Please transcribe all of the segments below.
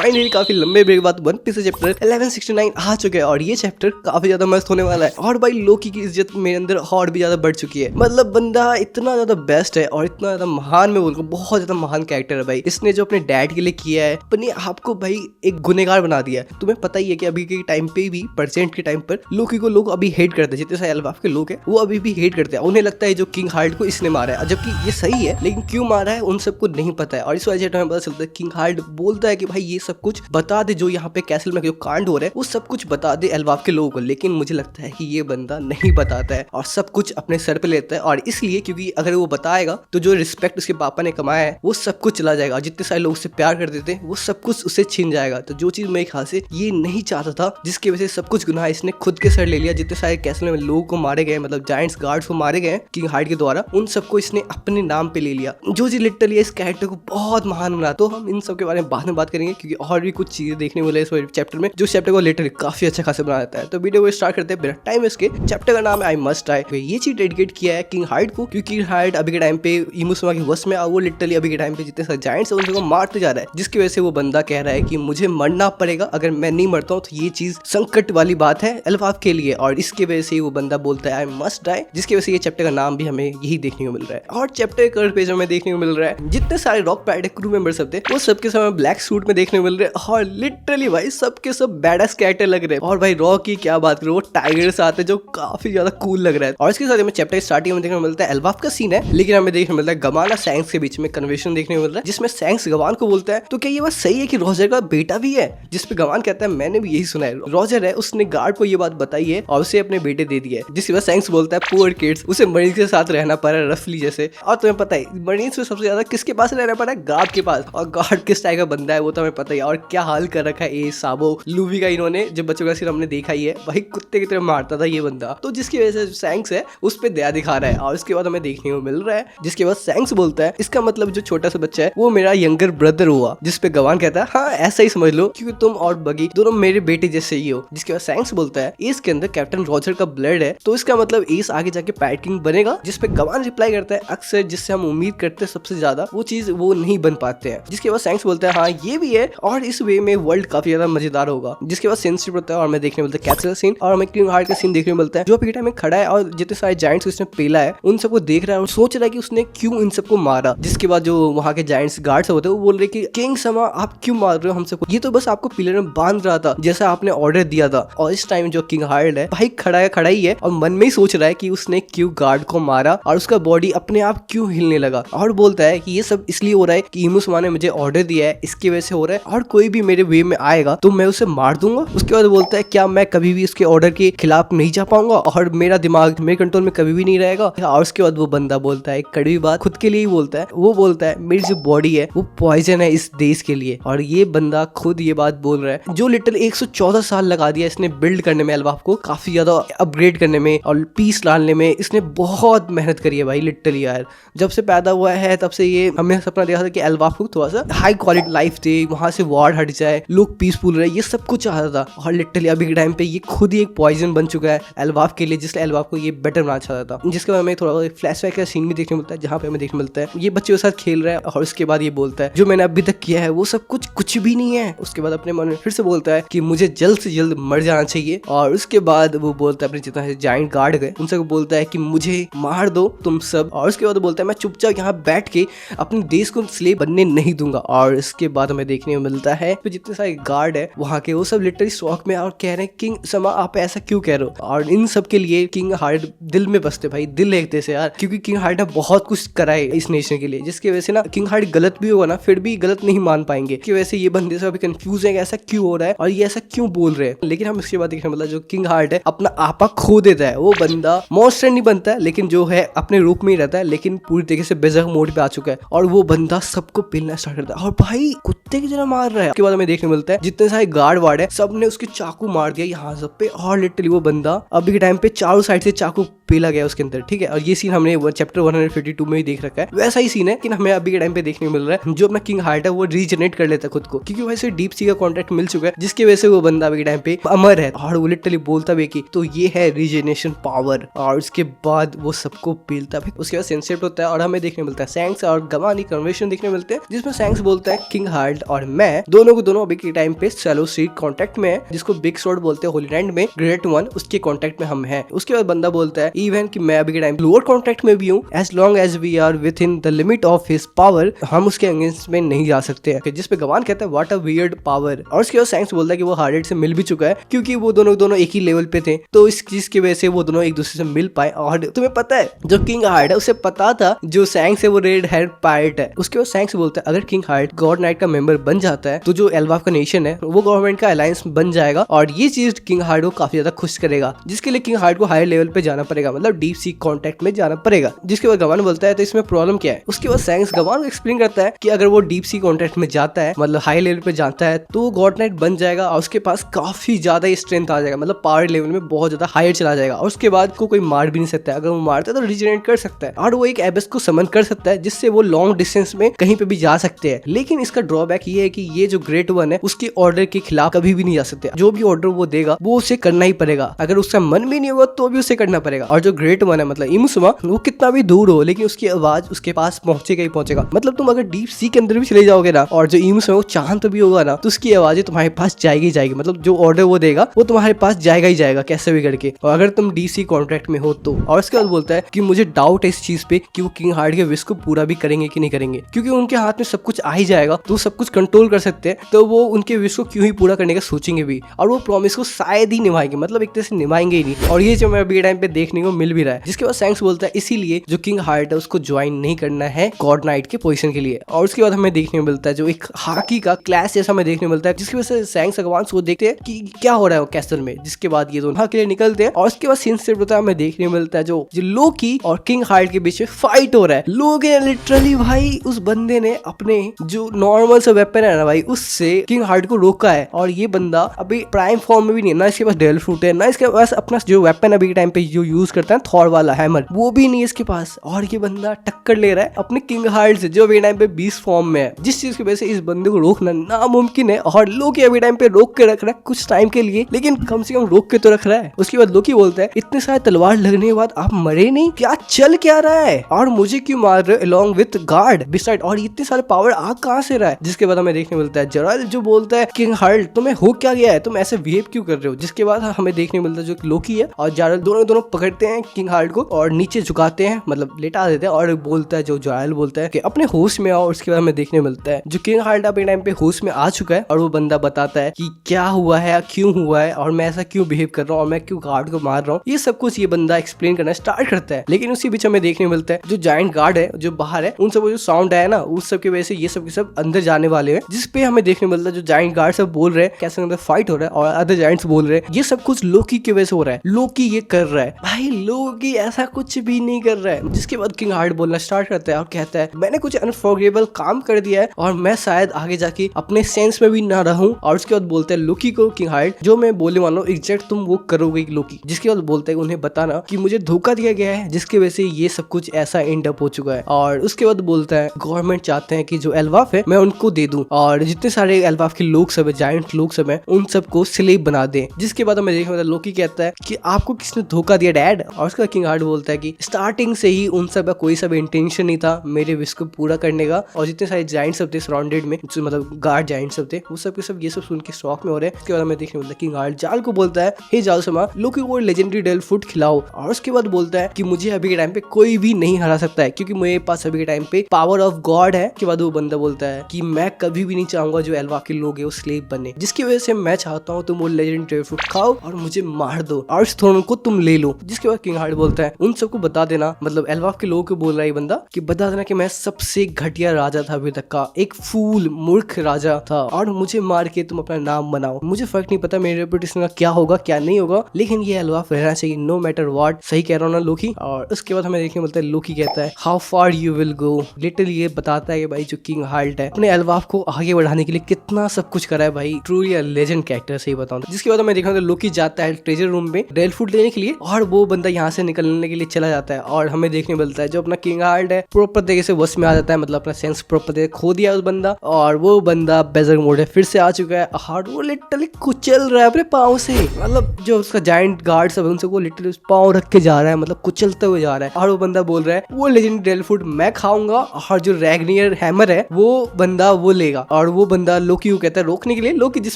Finally काफी लंबे break बाद वन पीस चैप्टर 1169 आ चुके हैं और ये चैप्टर काफी ज्यादा मस्त होने वाला है। और भाई लोकी की इज्जत मेरे अंदर और भी ज्यादा बढ़ चुकी है। मतलब बंदा इतना ज्यादा बेस्ट है और इतना ज्यादा महान, मैं बोलूँ बहुत ज्यादा महान कैरेक्टर है भाई। इसने जो अपने डैड के लिए किया है, अपने आपको भाई एक गुनेगार बना दिया है। तुम्हें पता ही है कि अभी के टाइम पे भी, प्रेजेंट के टाइम पर लोकी को लोग अभी हेट करते हैं। जितने सारे एल्बाफ के लोग हैं वो अभी भी हेट करते हैं। उन्हें लगता है जो किंग हार्ट को इसने मारा है, जबकि ये सही है, लेकिन क्यों मारा है उन सबको नहीं पता है। और इस वजह से हमें पता चलता है किंग हार्ट बोलता है कि भाई ये सब कुछ बता दे, जो यहाँ पे कैसल में जो कांड हो रहा है वो सब कुछ बता दे एल्बाफ के लोगों को। लेकिन मुझे लगता है कि ये बंदा नहीं बताता है और सब कुछ अपने सर पे लेता है। और इसलिए क्योंकि अगर वो बताएगा तो जो रिस्पेक्ट उसके पापा ने कमाया है वो सब कुछ चला जाएगा। जितने सारे लोग उससे प्यार करते थे वो सब कुछ उससे छीन जाएगा। तो जो चीज मेरे ख्याल से ये नहीं चाहता था, जिसकी वजह से सब कुछ गुनाह इसने खुद के सर ले लिया। जितने सारे कैसल में लोगों को मारे गए, मतलब जायंट्स गार्ड्स को मारे गए किंग हार्ट के द्वारा, उन सबको इसने अपने नाम पे ले लिया, जो चीज लिटरली इस कैरेक्टर को बहुत महान बना। तो हम इन सब के बारे में बाद में बात करेंगे, क्योंकि और भी कुछ चीजें देखने वाले इस चैप्टर में जो चैप्टर को लिटरली काफी अच्छा खासा बना देता है। तो वीडियो को स्टार्ट करते हैं बिना टाइम वेस्ट के। चैप्टर का नाम है आई मस्ट डाई। ये चीज डेडिकेट किया है किंग हार्ट को, क्योंकि किंग हार्ट अभी के टाइम पे इमोसमा की वश में, वो लिटरली अभी के टाइम पे जितने सारे जायंट्स हैं उन सबको मारते जा रहा है, जिसकी वजह से वो बंदा कह रहा है कि मुझे मरना पड़ेगा। अगर मैं नहीं मरता हूँ तो ये चीज संकट वाली बात है एल्बाफ के लिए। और इसके वजह से वो बंदा बोलता है आई मस्ट डाई, जिसकी वजह से ये चैप्टर का नाम भी हमें यही देखने को मिल रहा है। और चैप्टर के पेज में देखने को मिल रहा है जितने सारे रॉक पैड क्रू मेंबर सब थे वो सबके समय ब्लैक सूट में देखने को मिल रहे हैं। और लिटरली भाई सबके सब बैडस कैरेक्टर लग रहे हैं। और भाई रॉक की क्या बात करो, वो टाइगर से आते जो काफी ज्यादा कूल लग रहा है। और इसके साथ हमें चैप्टर स्टार्टिंग में देखने को मिलता है एल्बाफ का सीन है, लेकिन हमें देखने को मिलता है गवान और सैंक्स के बीच में कन्वर्सेशन देखने को मिल रहा है, जिसमें सैंक्स गवान को बोलता है तो क्या ये बात सही है कि रॉजर का बेटा भी है? जिसपे गवान कहता है मैंने भी यही सुना है। रॉजर है उसने गार्ड को ये बात बताई है और उसे अपने बेटे दे दिया है। जिसके बाद सैंक्स बोलता है पुअर किड्स, उसे मरीज के साथ रहना पड़ा रफली जैसे। और तुम्हें पता है मरीज में सबसे ज्यादा किसके पास रहना पड़ा है? गार्ड के पास। और गार्ड किस टाइप का बंदा है वो तो हमें पता ही है। और क्या हाल कर रखा है ए साबो लूवी का, इन्होंने जो बच्चों का सीन हमने देखा ही है भाई, कुत्ते की तरह मारता था ये बंदा। तो जिसकी वजह से सैंक्स है उस पर दया दिखा रहा है। और उसके बाद हमें देखने को मिल रहा है, जिसके बाद सैंक्स बोलता है इसका मतलब जो छोटा सा बच्चा है वो मेरा यंगर ब्रदर हुआ। जिसपे गवान कहता है हाँ ऐसा ही समझ लो, क्योंकि तुम और बगी दोनों मेरे बेटे जैसे ही हो। जिसके बाद सैंक्स बोलता है एस के अंदर कैप्टन रॉजर का ब्लड है, तो इसका मतलब एस आगे जाके पैट किंग बनेगा। जिसपे गवान रिप्लाई करता है अक्सर जिससे हम उम्मीद करते हैं सबसे ज्यादा वो चीज वो नहीं बन पाते हैं। जिसके बाद सैंक्स बोलता है हाँ ये भी है और इस वे में वर्ल्ड काफी ज्यादा मजेदार होगा। जिसके बाद सेंसिटिव होता है और हमें देखने मिलता है कैप्सूल सीन, और हमें किंग हार्ट का सीन देखने मिलता है जो अभी टाइम में खड़ा है और जितने सारे जायंट्स उसने पेला है उन सबको देख रहा है और सोच रहा है कि उसने क्यों इन सबको मारा। जिसके बाद जो वहाँ के जायंट्स गार्ड्स होते हैं वो बोल रहे कि किंग समा आप क्यों मार रहे हो हम सबको, ये तो बस आपको पिलर में बांध रहा था जैसा आपने ऑर्डर दिया था। और इस टाइम जो किंग हार्ट है भाई खड़ा ही है और मन में ही सोच रहा है कि उसने क्यों गार्ड को मारा और उसका बॉडी अपने आप क्यों हिलने लगा। और बोलता है कि ये सब इसलिए हो रहा है कि इमोसमा ने मुझे ऑर्डर दिया है, इसकी वजह से हो रहा है, और कोई भी मेरे वे में आएगा तो मैं उसे मार दूंगा। उसके बाद बोलता है क्या मैं कभी भी उसके ऑर्डर के खिलाफ नहीं जा पाऊंगा और मेरा दिमाग मेरे कंट्रोल में कभी भी नहीं रहेगा। और उसके बाद वो बंदा बोलता है कड़वी बात खुद के लिए ही बोलता है, वो बोलता है मेरी जो बॉडी है वो पॉइजन है इस देश के लिए। और ये बंदा खुद ये बात बोल रहा है, जो लिटल 114 साल लगा दिया इसने बिल्ड करने में एल्बाफ को, काफी ज्यादा अपग्रेड करने में और पीस लाने में इसने बहुत मेहनत करी है भाई लिटरली यार। जब से पैदा हुआ है तब से ये हमने सपना देखा था कि एल्बाफ को थोड़ा सा हाई क्वालिटी लाइफ दे, वहां से वॉर हट जाए, लोग पीसफुल रहे, ये सब कुछ चाहता था। और लिटरली अभी के टाइम पे ये खुद ही एक पॉइजन बन चुका है एल्बाफ के लिए, जिसलिए एल्बाफ को ये बेटर बनाना चाहता था। जिसके बाद हमें थोड़ा फ्लैशबैक का सीन भी देखने मिलता है जहाँ पे हमें देखने मिलता है ये बच्चों के साथ खेल रहा है और उसके बाद ये बोलता है जो मैंने अभी तक किया है वो सब कुछ भी नहीं है। उसके बाद अपने मन में फिर से बोलता है कि मुझे जल्द से जल्द मर जाना चाहिए। और उसके बाद वो बोलता है अपने जितना से जायंट गार्ड गए उनसे बोलता है कि मुझे मार दो तुम सब। और उसके बाद बोलता है मैं चुपचाप यहाँ बैठ के अपने देश को स्लेव बनने नहीं दूंगा। और इसके बाद हमें देखने को मिलता है तो जितने सारे गार्ड है वहाँ के वो सब लिटरली शॉक में और कह रहे हैं किंग समा आप ऐसा क्यों कह रहे हो। और इन सब के लिए किंग हार्ट दिल में बसते भाई, दिल एक से यार, क्योंकि किंग हार्ट ने बहुत कुछ करा है इस नेशन के लिए, जिसकी वजह से ना किंग हार्ट गलत भी होगा ना फिर भी गलत नहीं मान पाएंगे। की वजह से ये बंदे से अभी कंफ्यूज है ऐसा क्यों हो रहा है और ये ऐसा क्यों बोल रहे हैं। लेकिन हम इसके बाद देखने मतलब जो किंग हार्ट है अपना आपा खो देता है, वो बंदा मॉन्स्टर नहीं बनता है लेकिन जो है अपने रूप में ही रहता है, लेकिन पूरी तरीके से बेजक मोड पे आ चुका है और वो बंदा सबको पेलना स्टार्ट करता है और भाई कुत्ते की तरह मार रहा है। उसके बाद हमें देखने मिलता है जितने सारे गार्ड वार्ड है सब ने उसके चाकू मार दिया यहाँ सब पे। और लिटरली वो बंदा अभी के टाइम पे चारों साइड से चाकू पेला गया उसके अंदर, ठीक है। और ये सीन हमने चैप्टर 152 में ही देख रखा है, वैसा ही सीन है कि हमें अभी के टाइम पे देखने को मिल रहा है जो अपना किंग हार्ट है वो रीजनरेट कर लेता है खुद को, क्योंकि वैसे डीप सी का कॉन्ट्रैक्ट मिल चुका है जिसकी वजह से वो बंदा अभी के टाइम पे अमर है। और वो लिटरली बोलता भी कि तो ये है रीजनरेशन पावर। और उसके बाद वो सबको पेलता है। उसके बाद सेंसेप्ट होता है और हमें देखने मिलता है सैंक्स और गवानी कन्वर्सेशन देखने मिलते हैं जिसमें सैंक्स बोलता है किंग हार्ट और मैं हैं, दोनों को दोनों अभी के टाइम पे शैलो सी कांटेक्ट में है, जिसको बिग स्वॉर्ड बोलते हैं होली लैंड में, ग्रेट वन उसके कांटेक्ट में हम हैं। उसके बाद बंदा बोलता है इवन कि मैं अभी के टाइम लोअर कांटेक्ट में भी हूँ, as long as we are within the limit of his power, हम उसके अगेंस्ट में नहीं जा सकते हैं। जिस पे गवान कहता है व्हाट अ वियर्ड पावर। और उसके बाद सैंक्स बोलता है कि वो हार्डेड से मिल भी चुका है, क्योंकि वो दोनों एक ही लेवल पे थे, तो इस चीज की वजह से वो दोनों एक दूसरे से मिल पाए। और तुम्हें पता है जो किंग हार्ड है उसे पता था जो सैंक्स है वो रेड हेड पायरेट है। उसके बाद सैंक्स बोलता है अगर किंग हार्ड गॉड नाइट का मेंबर बन जाता है तो जो एल्वाफ का नेशन है वो गवर्नमेंट का अलायंस बन जाएगा, और ये चीज किंग हार्ड को काफी ज्यादा खुश करेगा, जिसके लिए किंग हार्ड को हायर लेवल पे जाना पड़ेगा, मतलब डीप सी कांटेक्ट में जाना पड़ेगा। जिसके बाद गवान बोलता है तो इसमें प्रॉब्लम क्या है। उसके बाद सैंक्स गवान को एक्सप्लेन करता है कि अगर वो डीप सी कांटेक्ट में जाता है, मतलब हाई लेवल पे जाता है, तो गॉड नाइट बन जाएगा और उसके पास काफी ज्यादा स्ट्रेंथ आ जाएगा, मतलब पावर लेवल में बहुत ज्यादा हायर चला जाएगा, और उसके बाद कोई मार भी नहीं सकता है। अगर वो मारता है तो रिजनरेट कर सकता है, और वो एक एबेस को समन कर सकता है, जिससे वो लॉन्ग डिस्टेंस में कहीं पे भी जा सकते हैं। लेकिन इसका ड्रॉबैक ये है कि ये जो ग्रेट वन है उसके ऑर्डर के खिलाफ कभी भी नहीं जा सकते। जो भी ऑर्डर वो देगा वो उसे करना ही पड़ेगा, अगर उसका मन भी नहीं होगा तो भी उसे करना पड़ेगा। और जो ग्रेट वन है मतलब इमुसुमा, वो कितना भी दूर हो लेकिन उसकी आवाज उसके पास पहुंचेगा ही पहुंचेगा। मतलब तुम अगर डीप सी के अंदर भी चले जाओगे ना, और जो इमुसुमा वो चांद भी होगा ना, तो उसकी आवाजें तुम्हारे पास जाएगी ही जाएगी, मतलब जो ऑर्डर वो देगा वो तुम्हारे पास जाएगा ही जाएगा कैसे भी करके, और अगर तुम डीसी कॉन्ट्रैक्ट में हो तो। और उसके बाद बोलता है कि मुझे डाउट है इस चीज पे कि वो किंग हार्ड के विश को पूरा भी करेंगे कि नहीं करेंगे, क्योंकि उनके हाथ में सब कुछ आ ही जाएगा तो सब कुछ कंट्रोल कर सकते हैं, तो वो उनके विश को क्यों ही पूरा करने का सोचेंगे भी, और वो प्रॉमिस को शायद ही निभाएंगे, मतलब एक तरह से निभाएंगे ही नहीं। और ये जो मैं अभी टाइम पे देखने को मिल भी रहा है। जिसके बाद सैंक्स बोलता है इसीलिए जो किंग हार्ड है उसको ज्वाइन नहीं करना है गॉड नाइट के पोजीशन के लिए। और उसके बाद हमें देखने को मिलता है जो एक हाकी का क्लास जैसा हमें देखने को मिलता है, जिसकी वजह से सैंक्स अगवांस को देखते हैं कि क्या हो रहा है वो कैसल में। जिसके बाद ये दोनों के लिए निकलते हैं, और उसके बाद सीन से हमें देखने को मिलता है जो लोकी और किंग हार्ड के बीच में फाइट हो रहा है। लोग लिटरली भाई उस बंदे ने अपने जो नॉर्मल सा वेपन है ना भाई, उससे किंग हार्ड को रोका है, और ये बंदा अभी प्राइम फॉर्म में भी नहीं है, ना इसके पास डेल फ्रूट है, ना इसके पास अपना जो वेपन अभी के टाइम पे जो यूज करता है थॉर वाला हैमर, वो भी नहीं है इसके पास, और ये बंदा टक्कर ले रहा है अपने किंग हार्ड से जो अभी टाइम पे 20 फॉर्म में है, जिस चीज की वजह से इस बंदे को रोकना नामुमकिन है। और लोकी अभी टाइम पे रोक के रख रहा है कुछ टाइम के लिए, लेकिन कम से कम रोक के तो रख रहा है। उसके बाद लोकी बोलता है इतने सारे तलवार लगने के बाद आप मरे नहीं, क्या चल क्या रहा है, और मुझे क्यों मार रहे अलॉन्ग विद गार्ड बिसाइड, और इतने सारे पावर आ कहां से रहा है। जिसके बाद हमें देखने मिलता है जराल जो बोलता है किंग हार्ड तुम्हें हो क्या गया है, तुम ऐसे बिहेव क्यों कर रहे हो। जिसके बाद हमें देखने मिलता है जो लोकी है और जराल दोनों पकड़ते हैं किंग हार्ड को और नीचे झुकाते हैं, मतलब लेटा देते हैं, और बोलता है जो जराल बोलता है कि अपने होश में आओ। उसके बाद हमें देखने मिलता है जो किंग हार्ड अपने टाइम पे होश में आ चुका है, और वो बंदा बताता है कि क्या हुआ है, क्यों हुआ है, और मैं ऐसा क्यों बिहेव कर रहा हूँ, और मैं क्यों गार्ड को मार रहा हूँ, ये सब कुछ ये बंदा एक्सप्लेन करना स्टार्ट करता है। लेकिन उसी बीच हमें देखने मिलता है जो जायंट गार्ड है जो बाहर है, उन सब जो साउंड आया ना उस सब की वजह से ये सब के सब अंदर जाने वाले हैं, जिसपे हमें देखने मिलता है जो जायंट गार्ड सब बोल रहे हैं कैसे अंदर फाइट हो रहा है, और अदर जायंट्स बोल रहे हैं ये सब कुछ लोकी की वजह से हो रहा है, लोकी ये कर रहा है। भाई लोकी ऐसा कुछ भी नहीं कर रहा है। जिसके बाद किंग हार्ड बोलना स्टार्ट करता है और कहता है मैंने कुछ अनफॉरगेबल काम कर दिया है, और मैं शायद आगे जाके अपने सेंस में भी ना रहूं। और उसके बाद बोलता है लोकी को किंग हार्ड जो मैं बोलने वाला हूँ एग्जैक्ट तुम वो करोगे लोकी। जिसके बाद बोलता है उन्हें बताना कि मुझे धोखा दिया गया है, जिसकी वजह से ये सब कुछ ऐसा एंड अप हो चुका है। और उसके बाद बोलता है गवर्नमेंट चाहते हैं कि जो एल्वाफ है मैं उनको दे दूं, और जितने सारे एल्वाफ के लोग सब है, जायंट लोग सब है, उन सबको स्लेव बना दें। जिसके बाद हमें देखने मिलता है लोकी कहता है कि आपको किसने धोखा दिया डैड। और उसका किंग हार्ड बोलता है कि स्टार्टिंग से ही उन सब का कोई सब इंटेंशन नहीं था मेरे विश को पूरा करने का, और जितने सारे जायंट सब थे सराउंडेड में, मतलब गार्ड जायंट सब थे, वो सब के सब ये सब सुन के शौक में हो रहे हैं। उसके बाद हमें देखने मिलता है किंग हार्ड जाल को बोलता है हे जाल समा लोकी को लेजेंडरी डेल फूड खिलाओ। और उसके बाद बोलता है कि मुझे अभी के टाइम पे कोई भी नहीं हरा सकता है, क्योंकि मेरे पास अभी के टाइम पे पावर ऑफ गॉड है। के बाद वो बंदा बोलता है कि मैं कभी भी नहीं चाहूंगा जो एल्वा के लोग है वो स्लेव बने, जिसकी वजह से मैं चाहता हूँ तुम वो लेजेंडरी डेल फूड खाओ और मुझे मार दो और इस थ्रोन को तुम ले लो। जिसके बाद किंग हार्ड बोलता है उन सबको बता देना, मतलब एल्वा के लोगों को बोल रहा है बंदा कि बता देना कि मैं सबसे घटिया राजा था अभी तक का, एक फूल मूर्ख राजा था, और मुझे मार के तुम अपना नाम बनाओ। मुझे फर्क नहीं पता मेरे रेपुटेशन का क्या होगा क्या नहीं होगा, लेकिन ये एल्वा रहना चाहिए नो मैटर व्हाट। सही कह रहा हूँ ना लोकी। और उसके बाद हमें देखने मिलता है लोकी कहता है how far you will go. Literally ये बताता है कि भाई जो किंग हार्ड है अपने एल्वाफ को आगे बढ़ाने के लिए कितना सब कुछ करा है भाई, ट्रूली लेजेंड कैरेक्टर सही बताऊं। जिसके बाद हमें देखा लोकी जाता है ट्रेजर रूम में डेल फूड लेने के लिए, और वो बंदा यहाँ से निकलने के लिए चला जाता है, और हमें देखने मिलता है जो अपना किंग हार्ड है प्रॉपर तरीके से वश में आ जाता है, मतलब अपना सेंस प्रॉपर तरीके खो दिया उस बंदा, और वो बंदा बेजर मोड है फिर से आ चुका है, और वो लिटरली कुचल रहा है अपने पाँव से, मतलब जो उसका जायंट गार्ड सब उनसे वो लिटरली पाँव रख के जा रहा है, मतलब कुचलते हुए जा रहा है। और वो बंदा बोल रहा है वो लेजेंडरी डेल फूड मैं खाऊंगा, और जो रैग्नियर हैमर है वो बंदा वो लेगा। और और वो बंदा लोकी को कहता है रोकने के लिए। लोकी जिस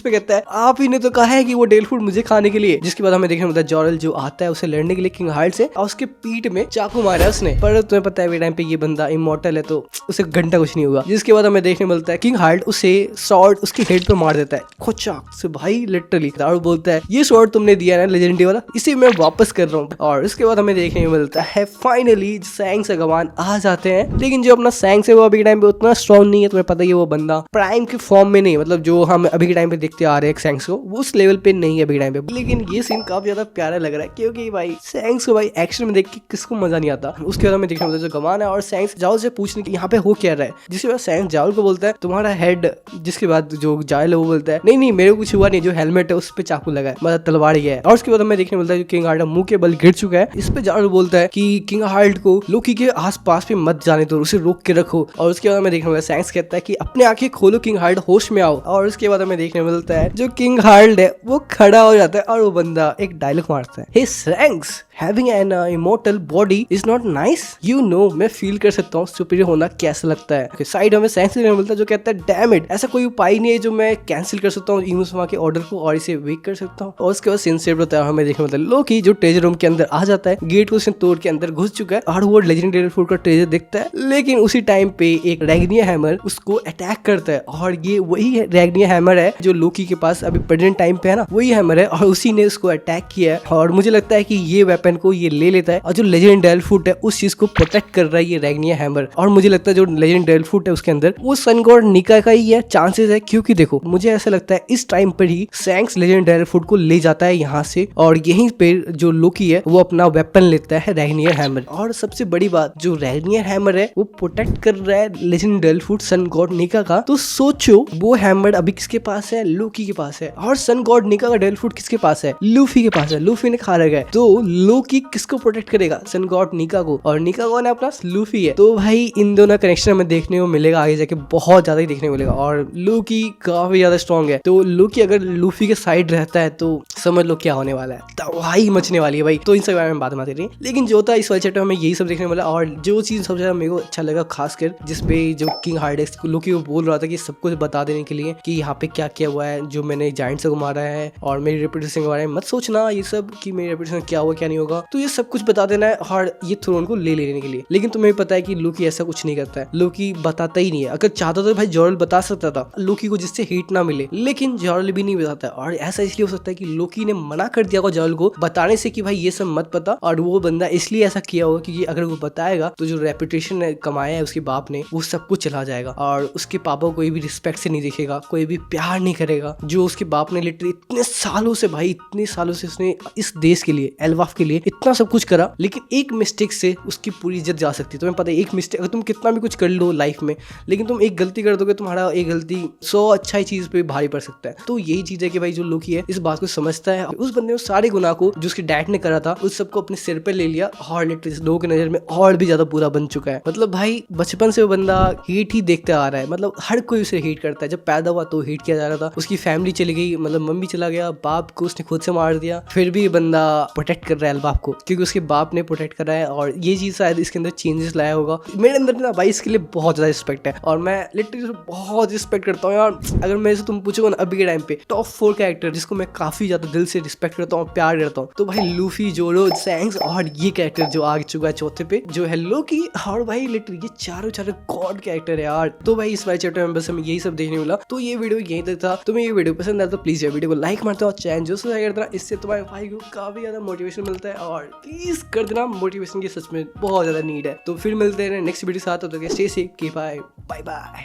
पे कहता है आप ही ने तो कहा है कि वो डेल फूड मुझे खाने के लिए। जिसके बाद हमें देखने मिलता है जॉरल जो आता है उसे लड़ने के लिए किंग हार्ड से और उसके पीठ में चाकू मारा उसने। पर तुम्हें पता है टाइम पे ये बंदा इमॉर्टल है तो उसे घंटा कुछ नहीं होगा। जिसके बाद हमें देखने मिलता है किंग हार्ड उसे स्वॉर्ड उसके हेड पे मार देता है खोचाक से भाई लिटरली। और बोलता है ये स्वॉर्ड तुमने दिया ना लेजेंडरी वाला, इसे मैं वापस कर रहा हूँ। और उसके बाद हमें देखने मिलता है फाइनली सैंग से भगवान आ जाते हैं। लेकिन जो अपना सैंग से वो अभी के टाइम पे उतना स्ट्रॉन्ग नहीं है। तुम्हें पता ही है वो बंदा प्राइम के फॉर्म में नहीं, मतलब जो हम अभी के टाइम पे देखते आ रहे हैं सैंग्स को वो उस लेवल पे नहीं है अभी के टाइम पे। लेकिन ये सीन काफी ज्यादा प्यारा लग रहा है क्योंकि भाई सैंग्स को भाई एक्शन में देख के किसको मजा नहीं आता। उसके बाद हमें देखने मिलता है जो गवान है और सैंग्स जाओ से पूछने की यहाँ पे हो क्या रहा है। जिसके बाद सैंग्स जाओल को बोलता है तुम्हारा हेड। जिसके बाद जो जायल है वो बोलता है नहीं मेरे को कुछ हुआ नहीं, जो हेलमेट है उस पे चाकू लगा है, मतलब तलवार गया है। और उसके बाद हमें देखने मिलता है जो किंग हार्ड मुंह के बल गिर चुका है। इस पे जायल बोलता है कि किंग हार्ड को लोकी के आस पास पे मत जाने दो, उसे रोक के रखो। और उसके बाद हमें देखने मिलता है सैंग्स कहता है कि अपने आंखें खोलो किंग हार्ड, होश में आओ। और उसके बाद हमें देखने मिलता है जो किंग हार्ड है वो खड़ा हो जाता है और वो बंदा एक डायलॉग मारता है हे सैंग्स having an immortal body is not nice, you know मैं फील कर सकता हूँ सुपीरियर होना कैसा लगता है। साइड हमें सैंग्स मिलता है जो कहता है डैम इट, ऐसा कोई उपाय नहीं है जो मैं कैंसिल कर सकता हूँ इमुसमा के ऑर्डर को और इसे वीक कर सकता हूँ। और उसके बाद सिंसियर होता है हमें देखने मिलता है लोकी जो ट्रेजर रूम के अंदर आ जाता है, गेट को उसने तोड़ के अंदर घुस चुका है और वो लेजेंडरी फूड का ट्रेजर देखता है। लेकिन उसी टाइम पे एक रैग्निया हैमर उसको अटैक करता है और ये वही रैग्निया हैमर है जो लोकी के पास अभी प्रेजेंट टाइम पे है ना, वही हैमर है और उसी ने उसको अटैक किया है। और मुझे लगता है कि ये वेपन को ये ले लेता है और जो लेजेंड डेल फूट है उस चीज को प्रोटेक्ट कर रहा है ये रैग्निया हैमर। और मुझे लगता है जो लेजेंड डेल फूट है उसके अंदर वो सन गॉड निका का ही है चांसेस है, क्योंकि देखो मुझे ऐसा लगता है इस टाइम पर ही सैंक्स लेजेंड डेल फूट को ले जाता है यहाँ से और यहीं पे जो लोकी है वो अपना वेपन लेता है रैग्निया हैमर। और सबसे बड़ी बात जो रैग्निया हैमर है वो प्रोटेक्ट कर रहा है लेजेंड डेल फूट सन गॉड निका का। तो सोचो वो हैमर अभी किसके पास है, लोकी के पास है, और सन गॉड निका का डेल फूट किसके पास है, लूफी के पास है। लूफी ने खा रखा है तो लोकी किसको प्रोटेक्ट करेगा, सन गॉड निका को, और निका कौन है अपना लूफी है। तो भाई इन दोनों कनेक्शन हमें देखने को मिलेगा आगे जाके, बहुत ज्यादा ही देखने को मिलेगा। और लूकी काफी ज्यादा स्ट्रॉन्ग है तो लूकी अगर लूफी के साइड रहता है तो समझ लो क्या होने वाला है, तबाही मचने वाली है भाई। तो इन सब बारे में बात मारते रही। लेकिन जो था इस वाले चैप्टर में यही सब देखने वाला। और जो चीज सबसे ज्यादा मेरे को अच्छा लगा खासकर जिसपे जो किंग हार्डेक्स लूकी को बोल रहा था कि सब कुछ बता देने के लिए कि यहाँ पे क्या क्या हुआ है, जो मैंने जायंट को मारा है और मेरी रेपुटेशन के बारे में मत सोचना ये सब कि मेरी रेपुटेशन क्या हुआ क्या नहीं होगा, तो ये सब कुछ बता देना है और ये थ्रोन को ले लेने के लिए। लेकिन तुम्हें पता है कि लूकी ऐसा कुछ नहीं करता है, लूकी बताता ही नहीं है। अगर चाहता तो भाई जॉरल बता सकता था लूकी को जिससे हिट ना मिले, लेकिन जॉरल भी नहीं बताता। और ऐसा इसलिए हो सकता है कि लूकी ने मना कर दिया जॉरल को बताने से कि भाई ये सब मत पता, और वो बंदा इसलिए ऐसा किया होगा क्योंकि अगर वो बताएगा तो जो रेपुटेशन कमाया है उसके बाप ने वो सब कुछ चला जाएगा और उसके पापा को कोई भी रिस्पेक्ट से नहीं देखेगा, कोई भी प्यार नहीं करेगा। जो उसके बाप ने लिटरली इतने सालों से भाई इतने सालों से उसने इस देश के लिए एल्वाफ के लिए इतना सब कुछ करा, लेकिन एक मिस्टेक से उसकी पूरी इज्जत जा सकती है। तुम्हें पता है एक मिस्टेक, अगर तुम कितना भी कुछ कर लो लाइफ में लेकिन तुम एक गलती कर दोगे तुम्हारा एक गलती 100 अच्छा ही चीज पे भारी पड़ सकता है। तो यही चीज है कि भाई जो लूकी है इस बात को समझता है। उस बंदे ने सारे गुनाह को जो उसके डैड ने करा था उस सबको अपने सिर पे ले लिया और लिटरली लोगों की नजर में और भी ज्यादा बुरा बन चुका है। मतलब भाई बचपन से वो बंदा हेट ही देखते आ रहा है, मतलब हर कोई उसे हेट करता है। जब पैदा हुआ तो हेट किया जा रहा था, उसकी फैमिली चली गई, मतलब मम्मी चला गया, बाप को उसने खुद से मार दिया, फिर भी बंदा प्रोटेक्ट कर रहा है बाप को क्योंकि उसके बाप ने प्रोटेक्ट करा है। और ये चीज शायद इसके अंदर चेंजेस लाया होगा। मेरे अंदर ना भाई इसके लिए बहुत ज्यादा रिस्पेक्ट है और मैं लिटरली बहुत रिस्पेक्ट करता हूँ यार। अगर मेरे से तुम पूछोगे ना अभी के टाइम पे टॉप 4 कैरेक्टर जिसको मैं काफी ज्यादा दिल से रिस्पेक्ट करता हूँ, प्यार करता हूँ, तो भाई लूफी, जोरो, सैंक्स और ये कैरेक्टर जो आ चुका है चौथे पे जो है लोकी। और भाई लिटरली ये चारों गॉड कैरेक्टर है यार। तो भाई इस वाले चैप्टर में बस हमें यही सब देखने मिला। तो ये वीडियो यहीं तक था। तुम्हें ये वीडियो पसंद आया तो प्लीज ये वीडियो को लाइक मारते हो और चैनल जो सब्सक्राइब करते ना, इससे तुम्हारे भाई को काफी ज्यादा मोटिवेशन मिलता है और प्लीज कर देना, मोटिवेशन की सच में बहुत ज्यादा नीड है। तो फिर मिलते हैं नेक्स्ट वीडियो साथ, तो stay safe, keep bye bye.